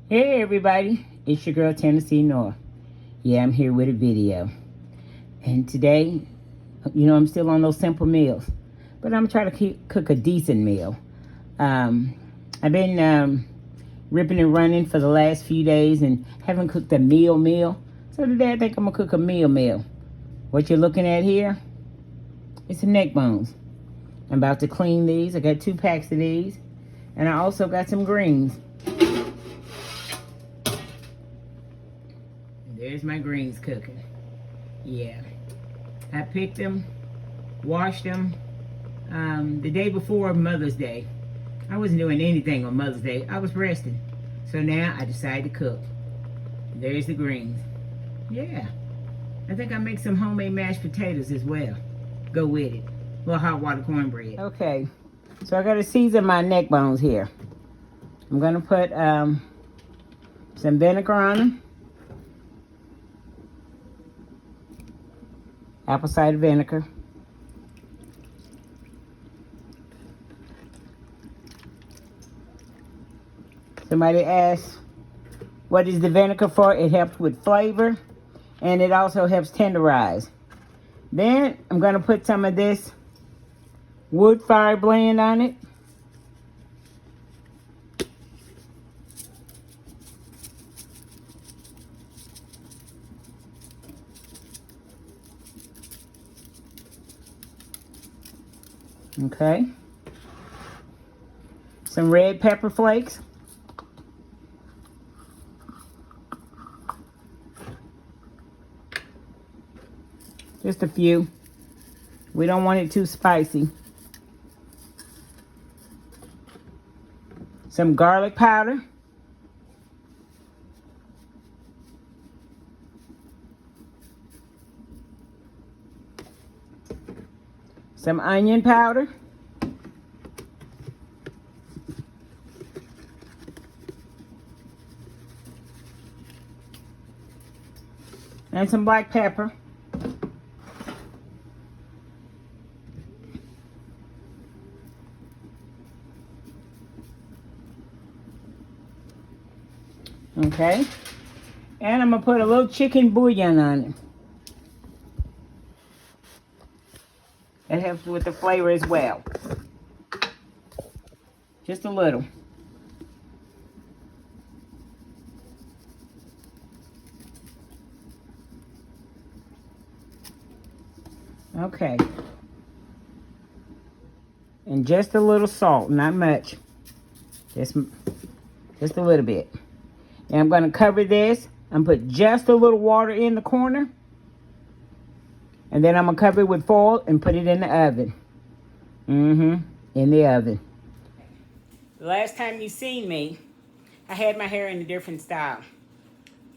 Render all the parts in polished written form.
Hey everybody, it's your girl Tennessee North. Yeah, I'm here with a video. And today, I'm still on those simple meals. But I'm trying to cook a decent meal. I've been ripping and running for the last few days and haven't cooked a meal. So today I think I'm going to cook a meal. What you're looking at here, it's some neck bones. I'm about to clean these. I got 2 packs of these. And I also got some greens. There's my greens cooking. Yeah. I picked them, washed them the day before Mother's Day. I wasn't doing anything on Mother's Day. I was resting. So now I decided to cook. There's the greens. Yeah. I think I make some homemade mashed potatoes as well. Go with it. A little hot water cornbread. Okay. So I got to season my neck bones here. I'm going to put some vinegar on them. Apple cider vinegar. Somebody asked, what is the vinegar for? It helps with flavor, and it also helps tenderize. Then I'm going to put some of this wood fire blend on it. Okay. Some red pepper flakes. Just a few. We don't want it too spicy. Some garlic powder. Some onion powder. And some black pepper. Okay. And I'm going to put a little chicken bouillon on it. That helps with the flavor as well. Just a little. Okay. And just a little salt, not much. Just a little bit. And I'm going to cover this and put just a little water in the corner. And then I'm going to cover it with foil and put it in the oven. In the oven. The last time you seen me, I had my hair in a different style.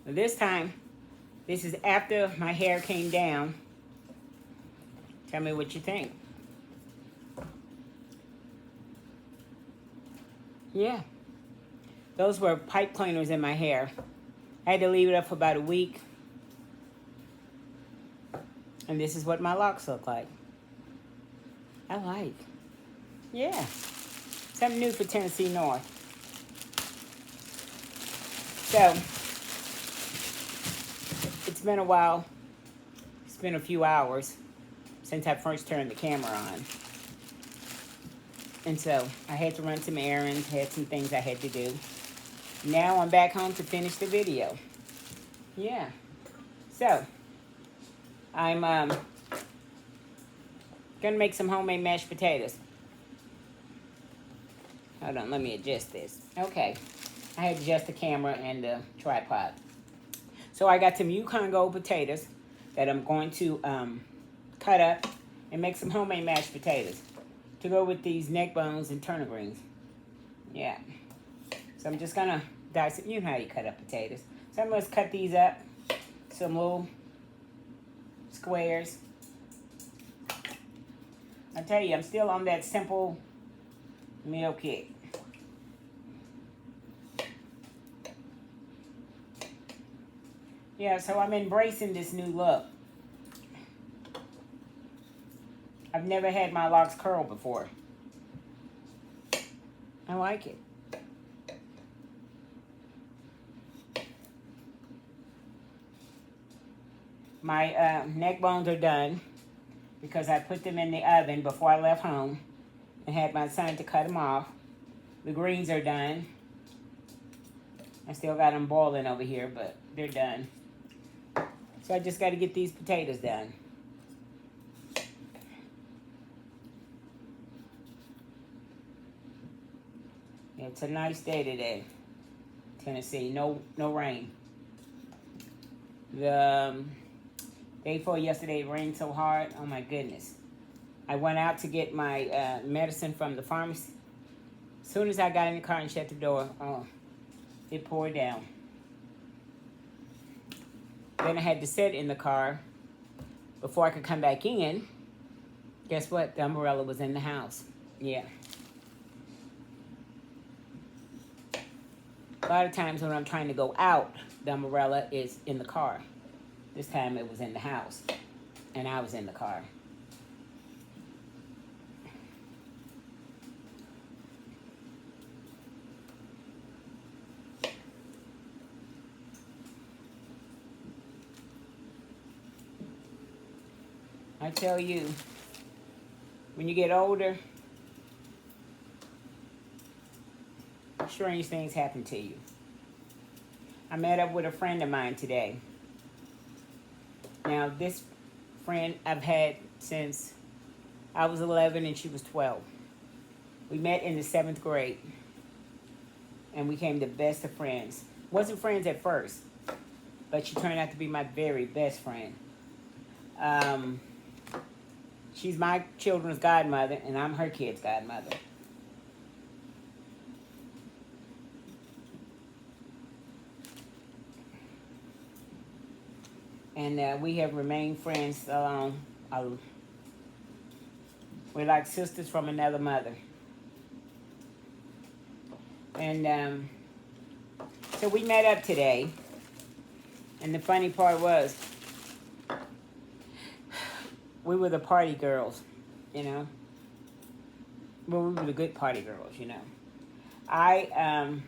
This time, this is after my hair came down. Tell me what you think. Yeah. Those were pipe cleaners in my hair. I had to leave it up for about a week. And this is what my locks look like. I like. Yeah. Something new for Tennessee North. So, it's been a while. It's been a few hours since I first turned the camera on. And so, I had to run some errands, had some things I had to do. Now I'm back home to finish the video. Yeah. So, I'm gonna make some homemade mashed potatoes. Hold on, let me adjust this. Okay. I had to adjust the camera and the tripod. So I got some Yukon Gold potatoes that I'm going to cut up and make some homemade mashed potatoes to go with these neck bones and turnip greens. Yeah. So I'm just gonna dice it. You know how you cut up potatoes. So I'm gonna cut these up, some little squares. I tell you, I'm still on that simple meal kit. Yeah, so I'm embracing this new look. I've never had my locks curl before. I like it. My neck bones are done because I put them in the oven before I left home and had my son to cut them off. The greens are done. I still got them boiling over here, but they're done. So I just got to get these potatoes done. It's a nice day today, Tennessee. No rain. The day before yesterday, it rained so hard. Oh my goodness! I went out to get my medicine from the pharmacy. As soon as I got in the car and shut the door, oh, it poured down. Then I had to sit in the car before I could come back in. Guess what? The umbrella was in the house. Yeah. A lot of times when I'm trying to go out, the umbrella is in the car. This time it was in the house, and I was in the car. I tell you, when you get older, strange things happen to you. I met up with a friend of mine today. Now, this friend I've had since I was 11 and she was 12. We met in the 7th grade, and we became the best of friends. Wasn't friends at first, but she turned out to be my very best friend. She's my children's godmother, and I'm her kid's godmother. And we have remained friends we're like sisters from another mother. And so we met up today. And the funny part was, we were the party girls, you know. Well, we were the good party girls, you know. I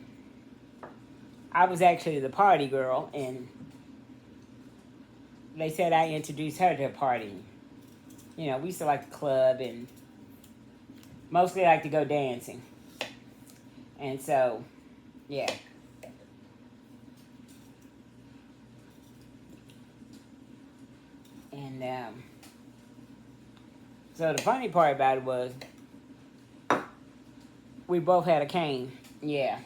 was actually the party girl, and they said I introduced her to partying. You know, we used to like the club and mostly like to go dancing. And so, yeah. And so the funny part about it was we both had a cane. Yeah.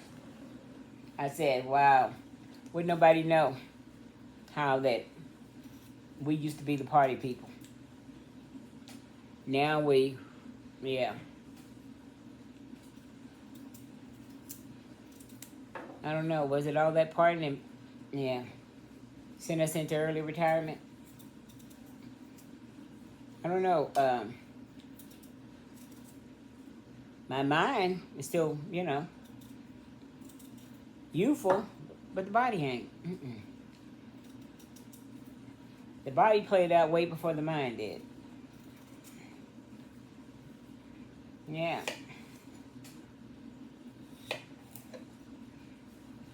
I said, wow, wouldn't nobody know how that we used to be the party people. Now we, yeah. I don't know, was it all that partying? Yeah. Sent us into early retirement? I don't know. My mind is still, you know, youthful, but the body ain't. Mm-mm. The body played out way before the mind did. Yeah.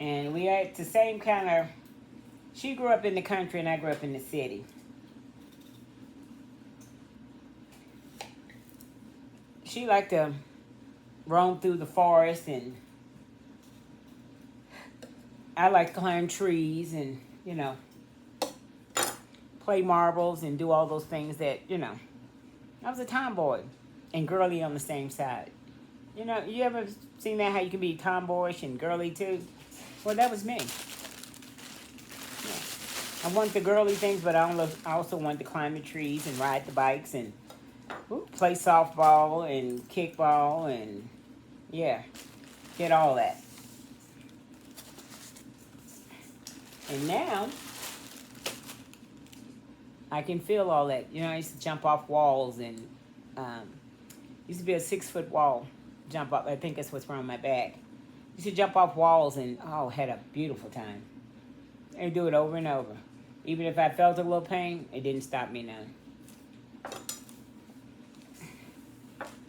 And we are the same kind of... She grew up in the country and I grew up in the city. She liked to roam through the forest, and I like to climb trees and, you know, play marbles and do all those things that, you know. I was a tomboy and girly on the same side. You know, you ever seen that, how you can be tomboyish and girly too? Well, that was me. Yeah. I wanted the girly things, but I also wanted to climb the trees and ride the bikes and play softball and kickball and, yeah, get all that. And now, I can feel all that. You know, I used to jump off walls and used to be a 6-foot wall jump up. I think that's what's wrong with my back. Used to jump off walls and, oh, had a beautiful time. And do it over and over. Even if I felt a little pain, it didn't stop me none.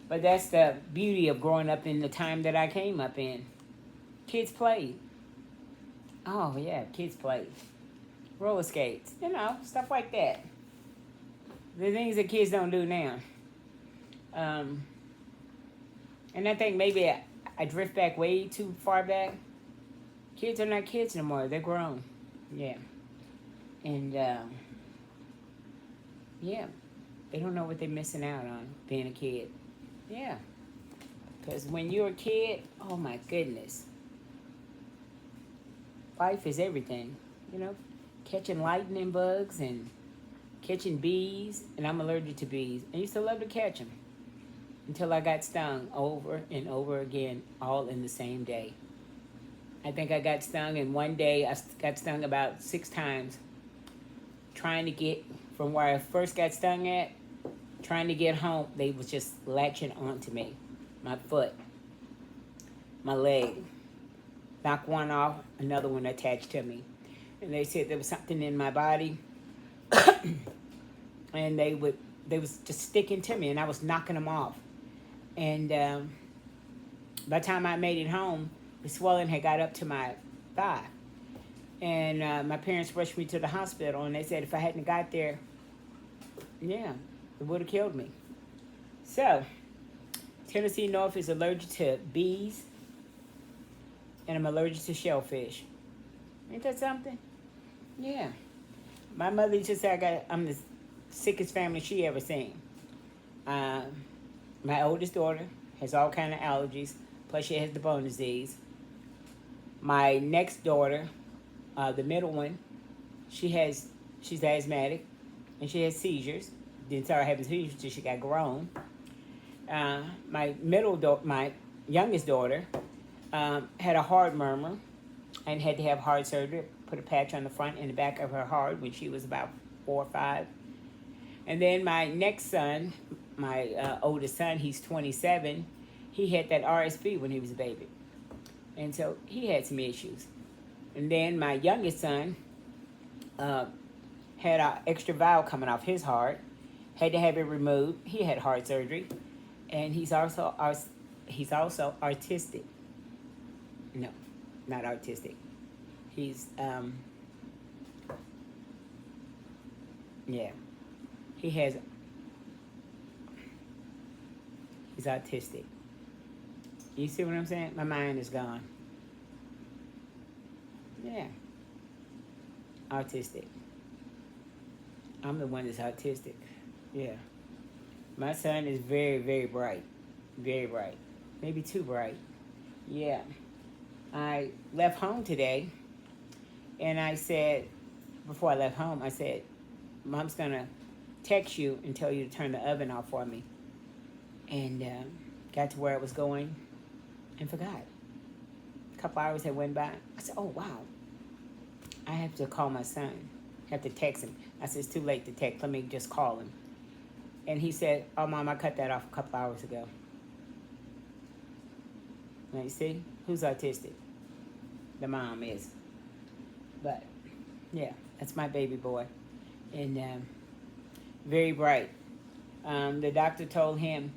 But that's the beauty of growing up in the time that I came up in. Kids played. Oh, yeah, kids played. roller skates, stuff like that. The things that kids don't do now. Um, and I think maybe I drift back way too far back. Kids are not kids no more. They're grown. Yeah. And, yeah, they don't know what they're missing out on being a kid. Yeah. Because when you're a kid, oh my goodness. Life is everything, catching lightning bugs and catching bees, and I'm allergic to bees. I used to love to catch them until I got stung over and over again, all in the same day. I think I got stung, and one day I got stung about 6 times trying to get from where I first got stung at, trying to get home. They was just latching onto me, my foot, my leg. Knocked one off, another one attached to me. And they said there was something in my body. And they was just sticking to me, and I was knocking them off. And by the time I made it home, the swelling had got up to my thigh. And my parents rushed me to the hospital, and they said if I hadn't got there, yeah, it would have killed me. So, Tennessee North is allergic to bees, and I'm allergic to shellfish. Ain't that something? Yeah. My mother used to say I'm the sickest family she ever seen. My oldest daughter has all kind of allergies, plus she has the bone disease. My next daughter, the middle one, she's asthmatic, and she has seizures. Didn't start having seizures until she got grown. My youngest daughter, had a heart murmur and had to have heart surgery, put a patch on the front and the back of her heart when she was about 4 or 5. And then my next son, my oldest son, he's 27, he had that RSV when he was a baby. And so he had some issues. And then my youngest son had an extra valve coming off his heart, had to have it removed. He had heart surgery. And he's also autistic. No, not autistic. He's, he's autistic. You see what I'm saying? My mind is gone. Yeah. Autistic. I'm the one that's autistic. Yeah. My son is very, very bright. Very bright. Maybe too bright. Yeah. I left home today, and I said, before I left home, I said, Mom's going to text you and tell you to turn the oven off for me. And got to where I was going and forgot. A couple hours had went by. I said, oh, wow. I have to call my son. I have to text him. I said, it's too late to text. Let me just call him. And he said, oh, Mom, I cut that off a couple hours ago. Now, you see? Who's autistic? The mom is. But, yeah, that's my baby boy. And very bright. The doctor told him,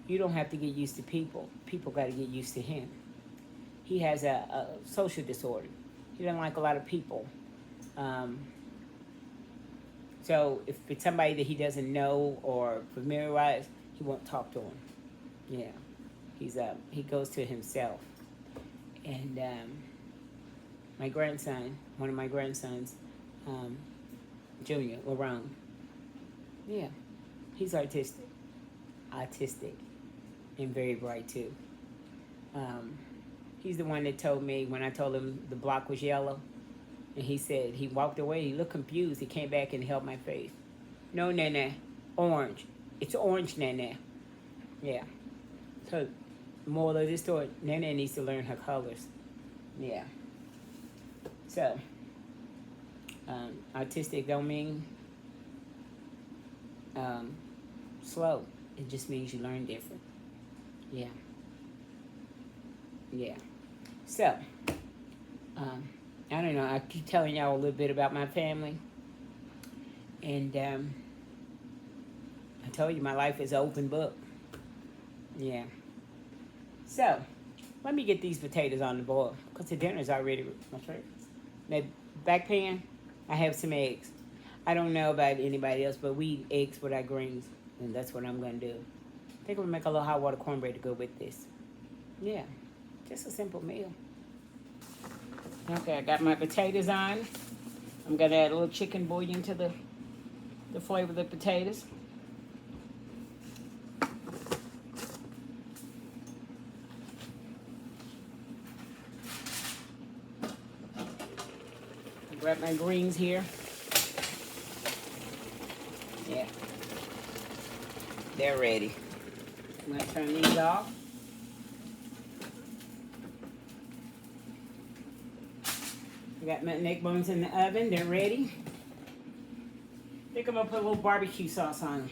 you don't have to get used to people. People got to get used to him. He has a social disorder. He doesn't like a lot of people. So if it's somebody that he doesn't know or familiarize, he won't talk to him. Yeah. He goes to himself. And my grandson, one of my grandsons, Junior, Lerone, yeah, he's autistic and very bright too. He's the one that told me when I told him the block was yellow, and he said, he walked away, he looked confused, he came back and held my face. No, Nana, orange. It's orange, Nana. Yeah. So, moral of this story, Nana needs to learn her colors. Yeah. So, autistic don't mean slow. It just means you learn different. Yeah. Yeah. So, I don't know. I keep telling y'all a little bit about my family. And I told you my life is an open book. Yeah. So, let me get these potatoes on the boil because the dinner's already my favorite. That back pan, I have some eggs. I don't know about anybody else, but we eat eggs with our greens, and that's what I'm going to do. I think we'll make a little hot water cornbread to go with this. Yeah, just a simple meal. Okay, I got my potatoes on. I'm going to add a little chicken bouillon to the flavor of the potatoes. Grab my greens here. Yeah. They're ready. I'm going to turn these off. I got my neck bones in the oven. They're ready. I think I'm going to put a little barbecue sauce on them.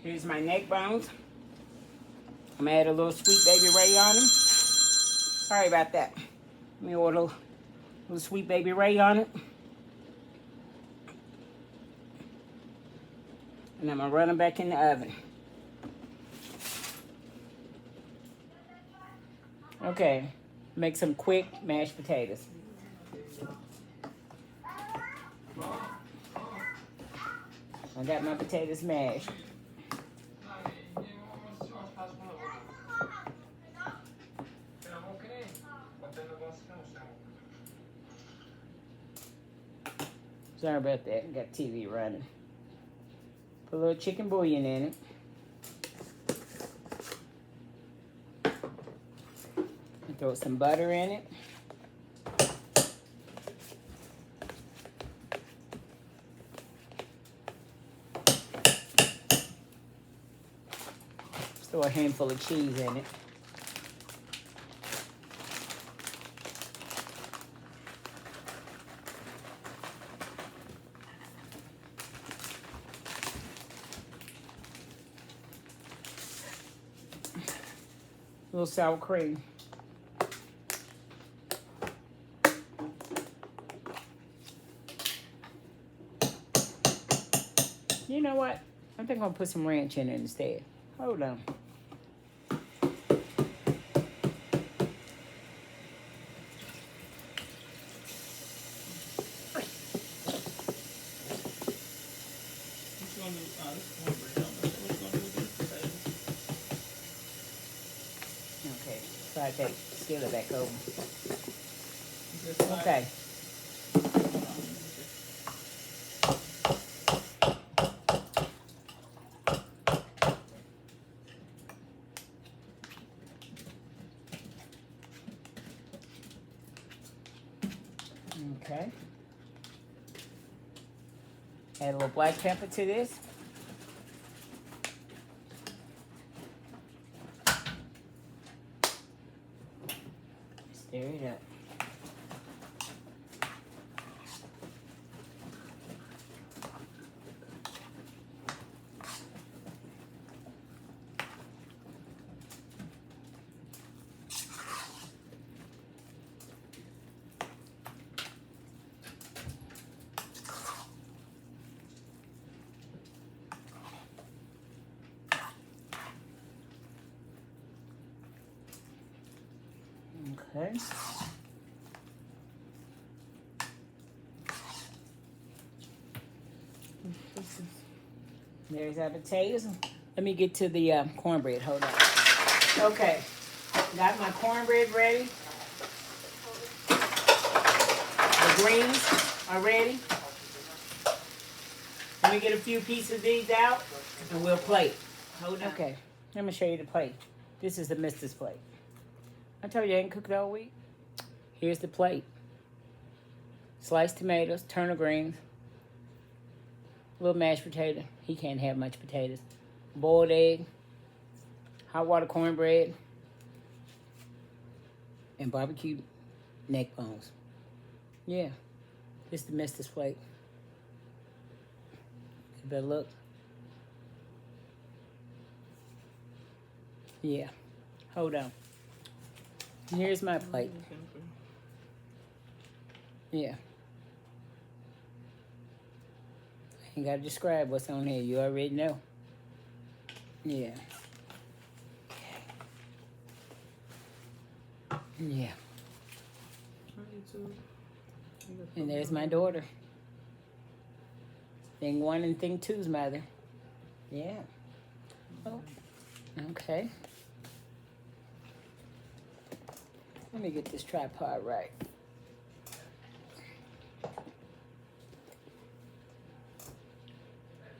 Here's my neck bones. I'm going to add a little Sweet Baby Ray on them. Sorry about that. Let me order a little Sweet Baby Ray on it. And I'm going to run them back in the oven. Okay, make some quick mashed potatoes. I got my potatoes mashed. Sorry about that, got TV running. Put a little chicken bouillon in it. And throw some butter in it. Just throw a handful of cheese in it. A little sour cream. You know what? I think I'm gonna put some ranch in it instead. Hold on. Okay, slide that skillet back over. Okay. Okay. Add a little black pepper to this. Stir it up. Okay. There's our potatoes. Let me get to the cornbread. Hold on. Okay. Got my cornbread ready. The greens are ready. Let me get a few pieces of these out and we'll plate. Hold on. Okay. Let me show you the plate. This is the mister's plate. I told you I ain't cooked all week. Here's the plate. Sliced tomatoes, turnip greens, a little mashed potato. He can't have much potatoes. Boiled egg, hot water cornbread, and barbecue neck bones. Yeah, this is the mister's plate. You better look. Yeah, hold on. Here's my plate. Yeah. I ain't got to describe what's on here. You already know. Yeah. Yeah. Hi, YouTube. And there's my daughter. Thing 1 and thing 2's mother. Yeah. Oh. Okay. Let me get this tripod right.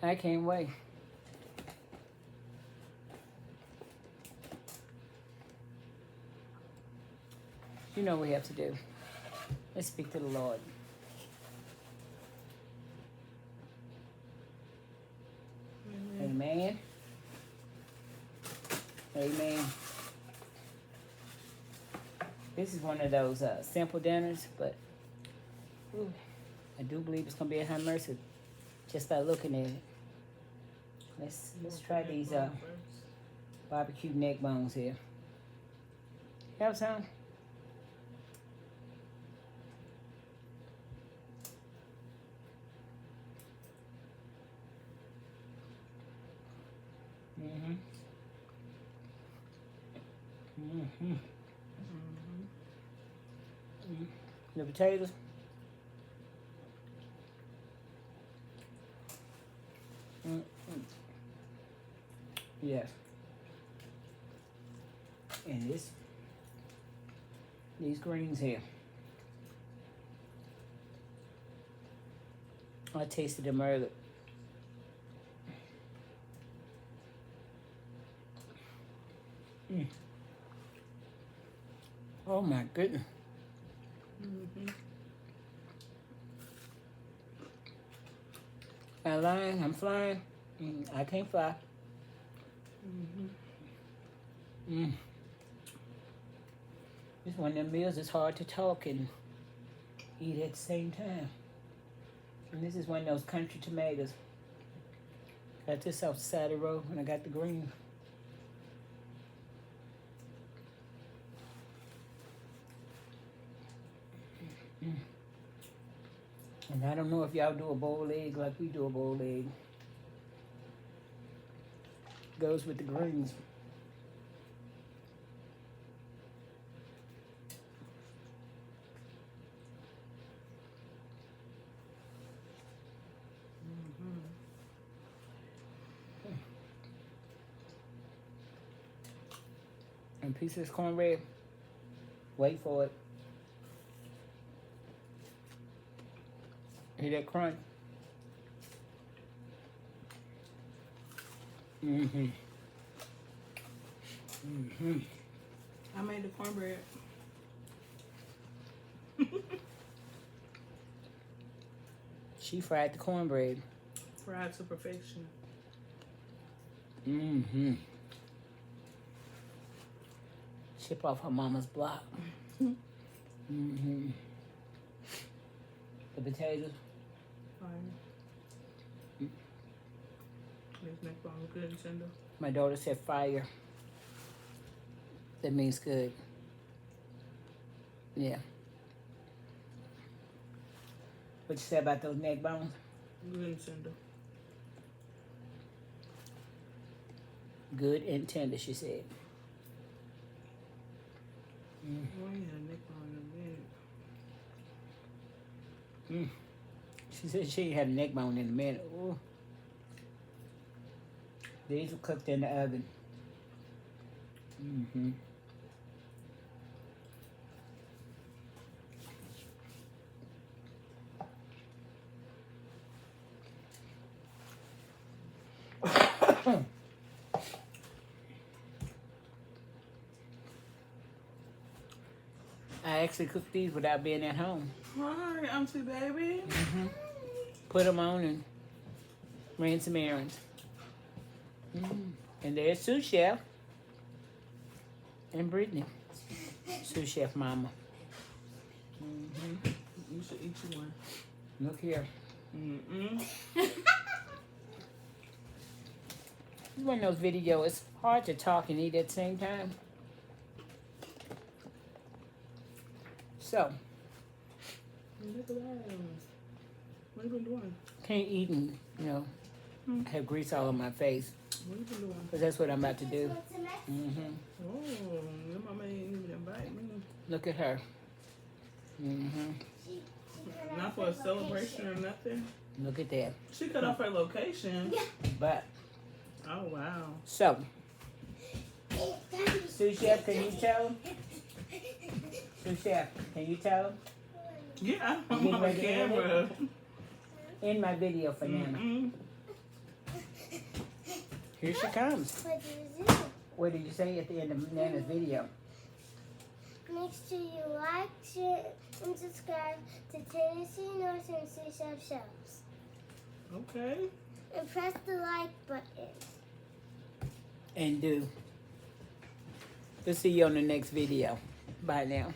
I can't wait. You know what we have to do. Let's speak to the Lord. Amen. Amen. This is one of those simple dinners, but ooh, I do believe it's gonna be a high mercy just by looking at it. Let's try these barbecue neck bones here. Have some? Mm-hmm. Mm-hmm. Mm-hmm. The potatoes. Mm-hmm. Yes. And these greens here. I tasted them earlier. Mm. Oh my goodness. Mm-hmm. I'm lying, I'm flying. I can't fly. Mm-hmm. Mm. It's one of them meals that's hard to talk and eat at the same time. And this is one of those country tomatoes. Got this off the side of the road and I got the green. Mm. And I don't know if y'all do a boiled egg like we do a boiled egg. Goes with the greens. And a piece of this cornbread. Wait for it. Hear that crunch? Mm-hmm. Mm-hmm. I made the cornbread. She fried the cornbread. Fried to perfection. Mm-hmm. Chip off her mama's block. Mm-hmm. The potatoes. Fine. This neck bone good and tender. My daughter said fire. That means good. Yeah. What you say about those neck bones? Good and tender. Good and tender, she said. Mm. Oh, yeah, neck bone in a minute. Mm. She said she ain't had a neck bone in a minute. Ooh. These were cooked in the oven. Mm-hmm. I actually cooked these without being at home. Hi, Auntie Baby. Mm-hmm. Put them on and ran some errands. Mm. And there's Sous Chef and Brittany. Sous Chef Mama. Mm-hmm. You should eat you one. Look here. Mm-mm. It's one of those videos. It's hard to talk and eat at the same time. So, Look at that. What you been doing? can't eat and, have grease all on my face. What you been doing? Because that's what I'm about to do. Mm-hmm. Oh, your mama ain't even invite me. Look at her. Mm-hmm. Not for a celebration or nothing. Look at that. She cut off her location. Yeah. But, Oh wow. so, Sous Chef, can you tell? Sous Chef, can you tell? Yeah, I'm Get on ready to end camera. In my video for Nana. Mm-mm. Here she comes. What do you do? What did you say at the end of Nana's video? Make sure you like, share, and subscribe to Tennessee North and Sous Chef Shows. Okay. And press the like button. And do. We'll see you on the next video. Bye now.